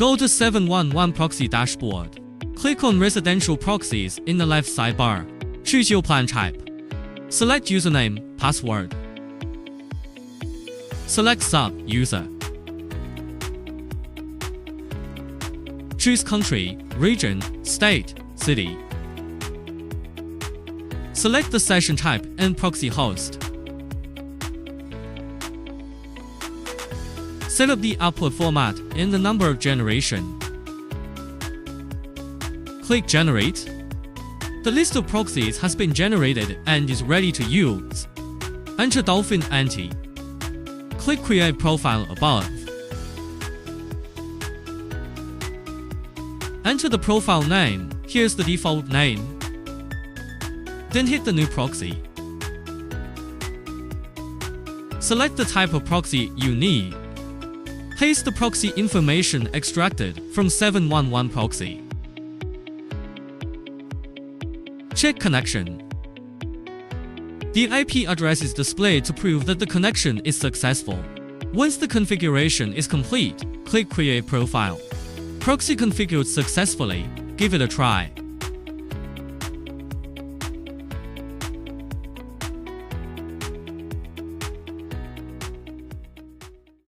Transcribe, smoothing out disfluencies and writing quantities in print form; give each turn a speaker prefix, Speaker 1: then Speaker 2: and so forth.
Speaker 1: Go to 711Proxy dashboard. Click on Residential Proxies in the left sidebar. Choose your plan type. Select username, password. Select sub-user. Choose country, region, state, city. Select the session type and proxy host. Set up the output format and the number of generation. Click Generate. The list of proxies has been generated and is ready to use. Enter Dolphin anty. Click Create Profile above. Enter the profile name, here's the default name. Then hit the new proxy. Select the type of proxy you need. Paste the proxy information extracted from 711Proxy. Check connection. The IP address is displayed to prove that the connection is successful. Once the configuration is complete, click Create Profile. Proxy configured successfully. Give it a try.